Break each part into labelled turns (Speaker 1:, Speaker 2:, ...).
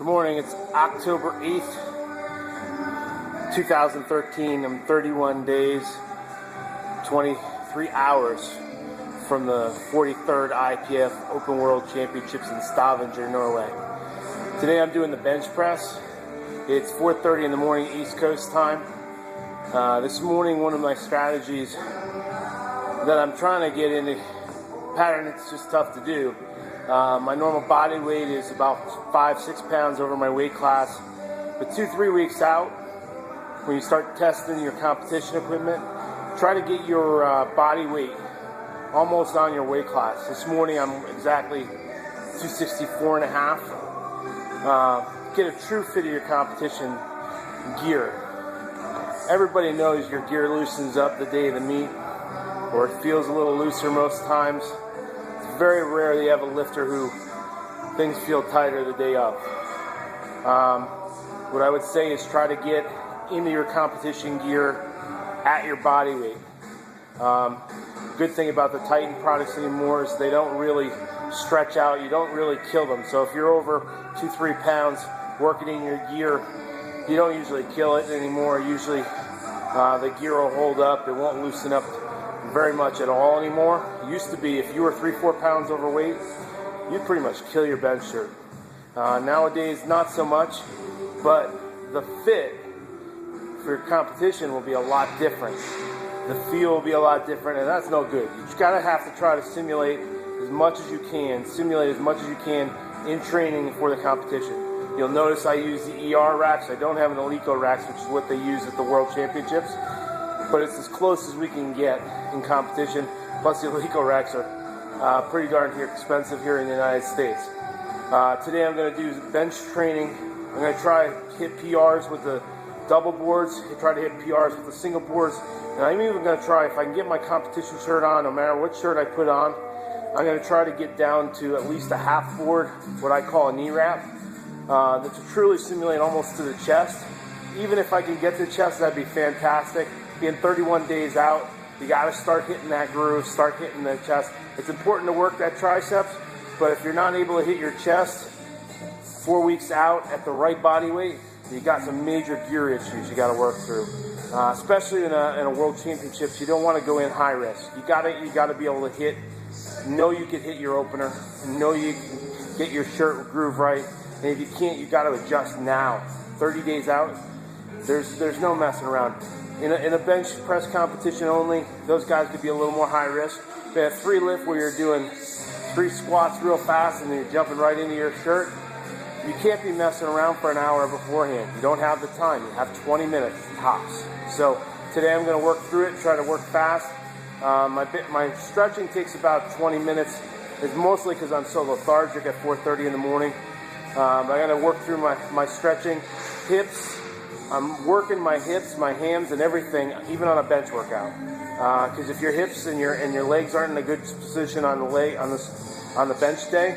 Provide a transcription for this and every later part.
Speaker 1: Good morning, it's October 8th, 2013. I'm 31 days, 23 hours from the 43rd IPF Open World Championships in Stavanger, Norway. Today I'm doing the bench press. It's 4:30 in the morning East Coast time. This morning, one of my strategies that I'm trying to get into pattern, it's just tough to do. My normal body weight is about 5-6 pounds over my weight class. But 2-3 weeks out, when you start testing your competition equipment, try to get your body weight almost on your weight class. This morning I'm exactly 264.5. Get a true fit of your competition gear. Everybody knows your gear loosens up the day of the meet, or it feels a little looser most times. It's very rare that you have a lifter who things feel tighter the day of. What I would say is try to get into your competition gear at your body weight. Good thing about the Titan products anymore is they don't really stretch out. You don't really kill them. So if you're over 2-3 pounds working in your gear, you don't usually kill it anymore. Usually the gear will hold up. It won't loosen up very much at all anymore. It used to be if you were 3-4 pounds overweight, you'd pretty much kill your bench shirt. Nowadays, not so much, but the fit for your competition will be a lot different. The feel will be a lot different, and that's no good. You just gotta have to try to simulate as much as you can, in training for the competition. You'll notice I use the ER racks. I don't have an Alico racks, which is what they use at the World Championships, but it's as close as we can get in competition. Plus the Alico racks are pretty darn expensive here in the United States. Today I'm going to do bench training. I'm going to try to hit PRs with the double boards, try to hit PRs with the single boards, and I'm even going to try, if I can get my competition shirt on, no matter what shirt I put on, I'm going to try to get down to at least a half board, what I call a knee wrap, to truly simulate almost to the chest. Even if I can get to the chest, that'd be fantastic. Being 31 days out, you got to start hitting that groove, start hitting the chest. It's important to work that triceps, but if you're not able to hit your chest 4 weeks out at the right body weight, you got some major gear issues you got to work through. Especially in a World Championships, you don't want to go in high risk. You got to be able to hit. Know you can hit your opener. Know you can get your shirt groove right. And if you can't, you got to adjust now. 30 days out, there's no messing around. In a bench press competition only, those guys could be a little more high risk. They have 3 lift where you're doing 3 squats real fast and then you're jumping right into your shirt. You can't be messing around for an hour beforehand. You don't have the time. You have 20 minutes tops. So today I'm going to work through it, try to work fast. My stretching takes about 20 minutes. It's mostly because I'm so lethargic at 4:30 in the morning. I'm going to work through my stretching. Hips, I'm working my hips, my hams, and everything, even on a bench workout. Because if your hips and your legs aren't in a good position on the bench day,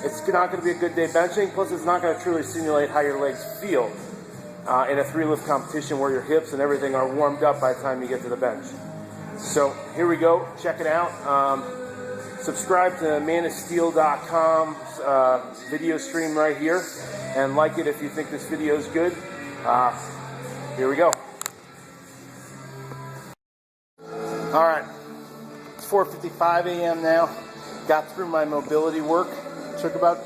Speaker 1: it's not going to be a good day benching. Plus, it's not going to truly simulate how your legs feel in a 3-lift competition where your hips and everything are warmed up by the time you get to the bench. So here we go. Check it out. Subscribe to Mannofsteel.com video stream right here, and like it if you think this video is good. Here we go. All right, it's 4:55 a.m. now. Got through my mobility work. Took about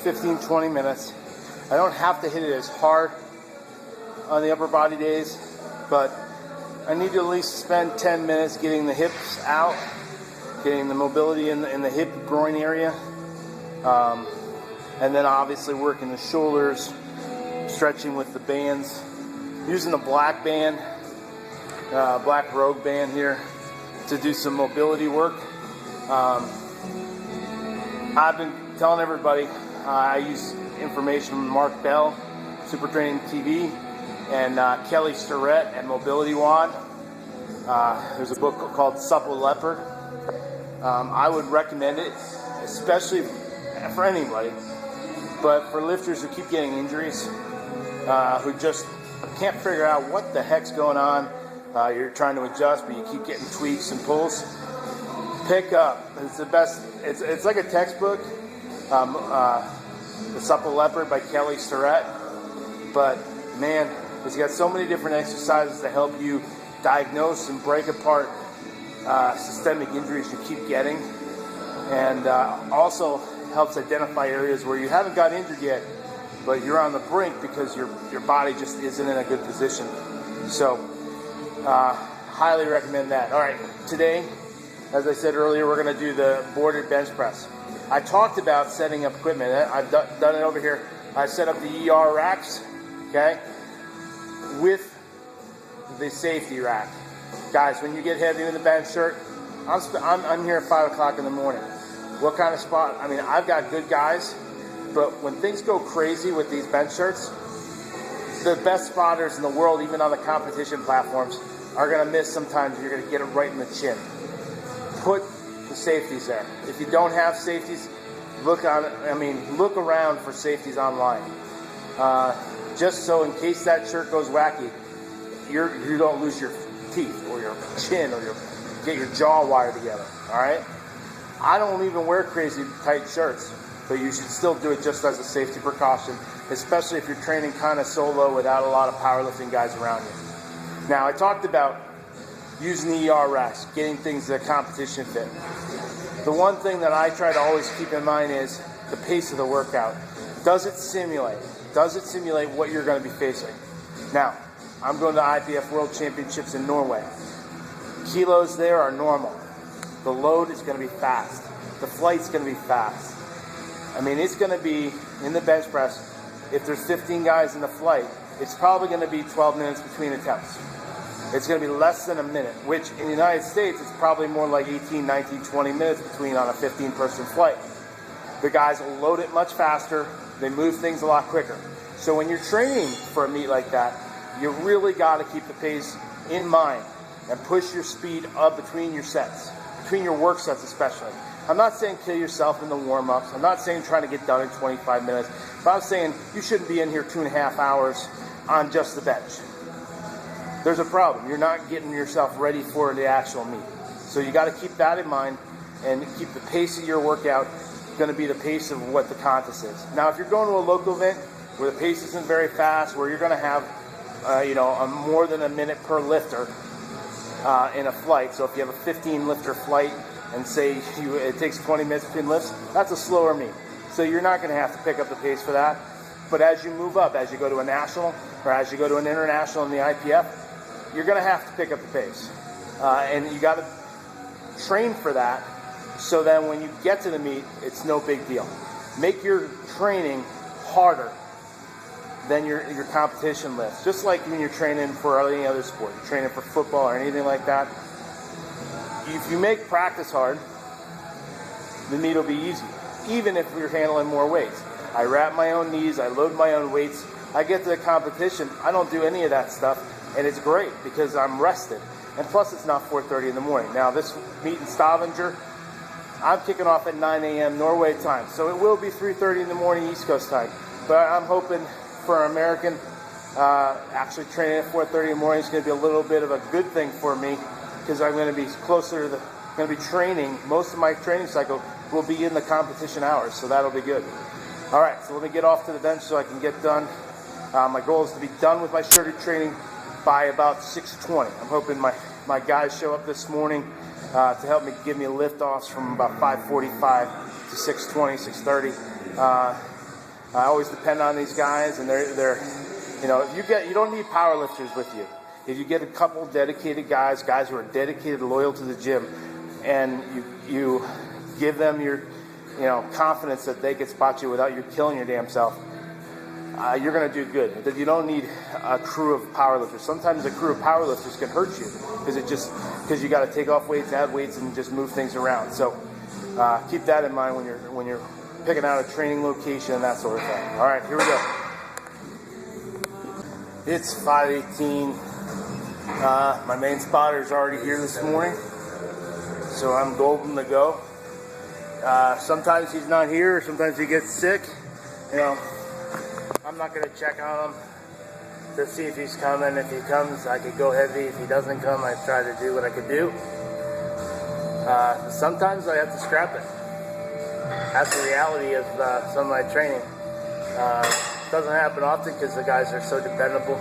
Speaker 1: 15-20 minutes. I don't have to hit it as hard on the upper body days, but I need to at least spend 10 minutes getting the hips out, getting the mobility in the hip groin area, and then obviously working the shoulders, stretching with the bands, using the black band, black Rogue band here to do some mobility work. I've been telling everybody I use information from Mark Bell, Super Training TV, and Kelly Starrett at Mobility WOD. There's a book called Supple Leopard. I would recommend it, especially for anybody, but for lifters who keep getting injuries, who just can't figure out what the heck's going on. You're trying to adjust, but you keep getting tweaks and pulls. Pick up. It's the best. It's like a textbook. The Supple Leopard by Kelly Starrett. But man, he's got so many different exercises to help you diagnose and break apart systemic injuries you keep getting, and also helps identify areas where you haven't got injured yet, but you're on the brink because your body just isn't in a good position. So highly recommend that. All right, today, as I said earlier, we're going to do the boarded bench press. I talked about setting up equipment. I've done it over here. I set up the ER racks, okay, with the safety rack. Guys, when you get heavy with the bench shirt, I'm here at 5 o'clock in the morning. What kind of spot? I mean, I've got good guys, but when things go crazy with these bench shirts, the best spotters in the world, even on the competition platforms, are going to miss sometimes. You're going to get it right in the chin. Put the safeties there. If you don't have safeties, look around for safeties online. Just so in case that shirt goes wacky, you don't lose your teeth or your chin or get your jaw wired together. All right. I don't even wear crazy tight shirts, but you should still do it just as a safety precaution, especially if you're training kind of solo without a lot of powerlifting guys around you. Now, I talked about using the ER racks, getting things to the competition fit. The one thing that I try to always keep in mind is the pace of the workout. Does it simulate? Does it simulate what you're going to be facing? Now, I'm going to IPF World Championships in Norway. Kilos there are normal. The load is going to be fast. The flight's going to be fast. I mean, it's going to be, in the bench press, if there's 15 guys in the flight, it's probably going to be 12 minutes between attempts. It's going to be less than a minute, which in the United States, it's probably more like 18, 19, 20 minutes between on a 15-person flight. The guys will load it much faster. They move things a lot quicker. So when you're training for a meet like that, you really got to keep the pace in mind and push your speed up between your sets, between your work sets especially. I'm not saying kill yourself in the warm-ups. I'm not saying trying to get done in 25 minutes. But I'm saying you shouldn't be in here 2.5 hours on just the bench. There's a problem. You're not getting yourself ready for the actual meet. So you got to keep that in mind and keep the pace of your workout going to be the pace of what the contest is. Now, if you're going to a local event where the pace isn't very fast, where you're going to have more than a minute per lifter in a flight. So if you have a 15-lifter flight and say it takes 20 minutes between lifts, that's a slower meet. So you're not going to have to pick up the pace for that. But as you move up, as you go to a national or as you go to an international in the IPF, you're going to have to pick up the pace. And you got to train for that so then when you get to the meet, it's no big deal. Make your training harder than your competition lifts. Just like when you're training for any other sport, you're training for football or anything like that. If you make practice hard, the meet will be easy, even if you're handling more weights. I wrap my own knees, I load my own weights. I get to the competition, I don't do any of that stuff, and it's great because I'm rested. And plus, it's not 4:30 in the morning. Now, this meet in Stavanger, I'm kicking off at 9 a.m. Norway time, so it will be 3:30 in the morning East Coast time. But I'm hoping for an American, actually training at 4:30 in the morning is going to be a little bit of a good thing for me because I'm going to be closer to going to be training. Most of my training cycle will be in the competition hours, so that'll be good. All right, so let me get off to the bench so I can get done. My goal is to be done with my shirted training by about 6:20. I'm hoping my guys show up this morning to help me give me lift offs from about 5:45 to 6:20, 6:30. I always depend on these guys, and they're you don't need power lifters with you. If you get a couple dedicated guys who are dedicated, loyal to the gym, and you give them your confidence that they can spot you without you killing your damn self, you're going to do good. You don't need a crew of powerlifters. Sometimes a crew of powerlifters can hurt you because you got to take off weights, add weights, and just move things around. So keep that in mind when you're picking out a training location and that sort of thing. All right, here we go. It's 5:18. My main spotter is already here this morning, so I'm golden to go. Sometimes he's not here. Sometimes he gets sick. I'm not going to check on him to see if he's coming. If he comes, I could go heavy. If he doesn't come, I try to do what I could do. Sometimes I have to scrap it. That's the reality of some of my training. Doesn't happen often because the guys are so dependable.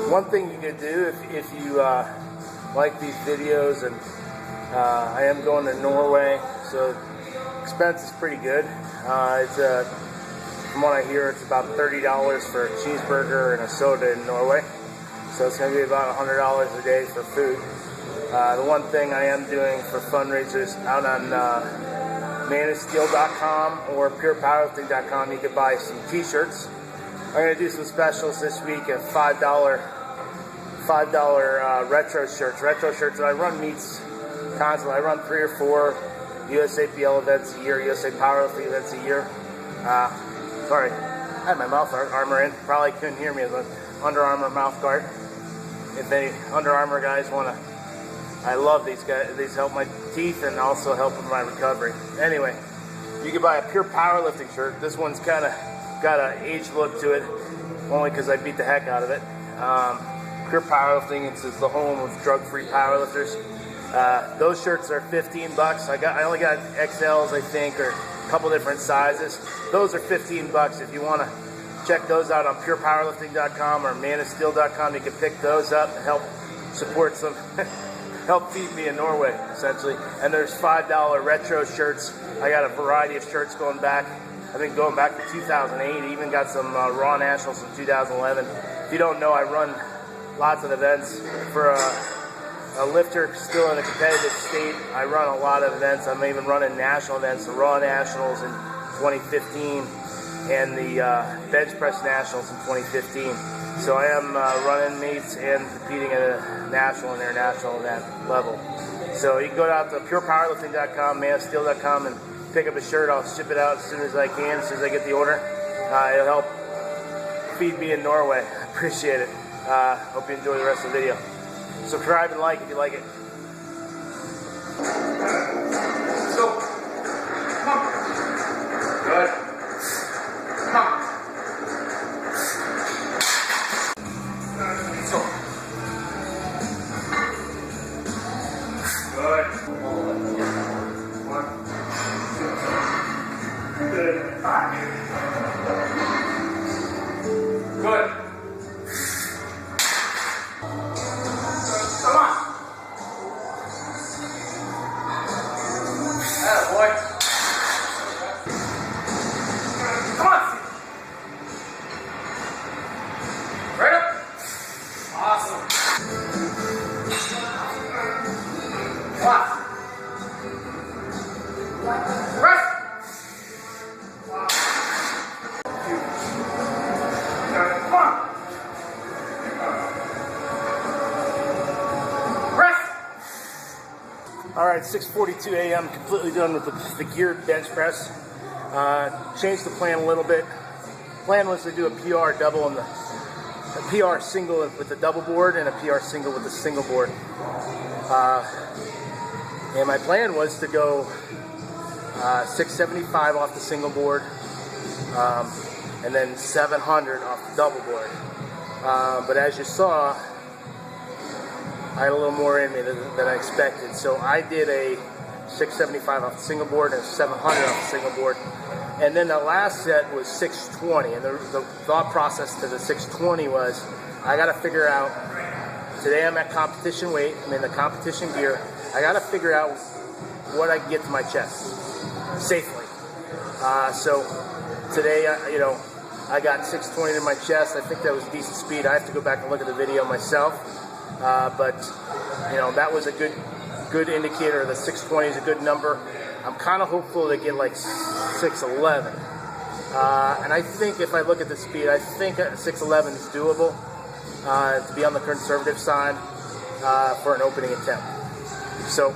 Speaker 1: One thing you could do if you like these videos, and I am going to Norway, so expense is pretty good. From what I hear, it's about $30 for a cheeseburger and a soda in Norway, so it's going to be about $100 a day for food. The one thing I am doing for fundraisers out on Mannofsteel.com or purepowerlifting.com, you can buy some t-shirts. I'm going to do some specials this week at $5 retro shirts. Retro shirts, I run meets constantly. I run 3 or 4 USAPL events a year, USA powerlifting events a year. Sorry, I had my mouth armor in. Probably couldn't hear me as an Under Armour mouth guard. If any Under Armour guys want to, I love these guys. These help my teeth and also help with my recovery. Anyway, you can buy a Pure Powerlifting shirt. This one's kind of got an aged look to it, only because I beat the heck out of it. Pure Powerlifting, it's the home of drug-free powerlifters. Those shirts are $15. I only got XLs, I think, or a couple different sizes. Those are $15. If you want to check those out on purepowerlifting.com or Mannofsteel.com, you can pick those up and help support some, help feed me in Norway, essentially. And there's $5 retro shirts. I got a variety of shirts going back. I think going back to 2008. Even got some Raw Nationals from 2011. If you don't know, I run lots of events for a lifter still in a competitive state. I run a lot of events. I'm even running national events, the Raw Nationals in 2015 and the Bench Press Nationals in 2015. So I am running meets and competing at a national and international event level. So you can go out to purepowerlifting.com, Mannofsteel.com, and pick up a shirt. I'll ship it out as soon as I can, as soon as I get the order. It'll help feed me in Norway. I appreciate it. Hope you enjoy the rest of the video. Subscribe and like if you like it.
Speaker 2: So, come on. Good. Come on. So. Good. 1, 2. Good. 5. Good. Come on. Atta boy. Come on. Right up. Awesome. Come on. Rest. Wow. Come on.
Speaker 1: All right, 6:42 a.m. Completely done with the geared bench press. Changed the plan a little bit. Plan was to do a PR double and a PR single with the double board and a PR single with the single board. And my plan was to go 675 off the single board and then 700 off the double board. But as you saw, I had a little more in me than I expected. So I did a 675 off the single board and a 700 off the single board. And then the last set was 620. And the thought process to the 620 was, I got to figure out, today I'm at competition weight, I'm in the competition gear, I got to figure out what I can get to my chest safely. So today, I got 620 to my chest. I think that was decent speed. I have to go back and look at the video myself. But that was a good indicator. The 620 is a good number. I'm kind of hopeful to get like 611. And I think if I look at the speed, I think 611 is doable to be on the conservative side for an opening attempt. So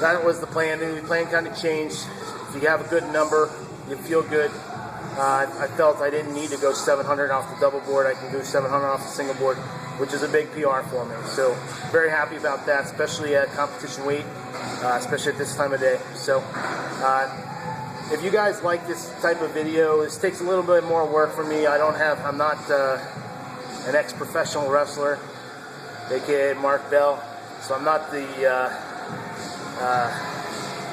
Speaker 1: that was the plan. The plan kind of changed. If you have a good number, you feel good. I felt I didn't need to go 700 off the double board. I can do 700 off the single board, which is a big PR for me. So very happy about that, especially at competition weight, especially at this time of day. So if you guys like this type of video, this takes a little bit more work for me. I'm not an ex-professional wrestler, aka Mark Bell. So I'm not the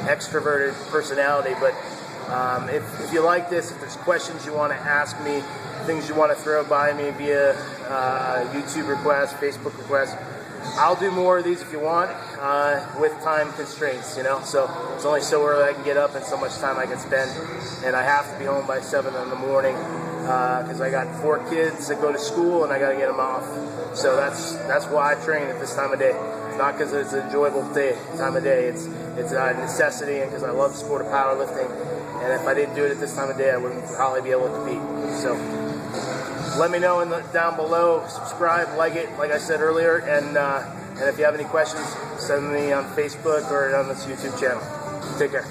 Speaker 1: extroverted personality, but If you like this, if there's questions you want to ask me, things you want to throw by me via YouTube requests, Facebook requests, I'll do more of these if you want, with time constraints, you know. So it's only so early I can get up and so much time I can spend, and I have to be home by 7 in the morning because I got 4 kids that go to school and I got to get them off. So that's why I train at this time of day. Not because it's an enjoyable time of day. It's a necessity, and because I love the sport of powerlifting. And if I didn't do it at this time of day, I wouldn't probably be able to compete. So let me know down below. Subscribe, like it, like I said earlier, and if you have any questions, send me on Facebook or on this YouTube channel. Take care.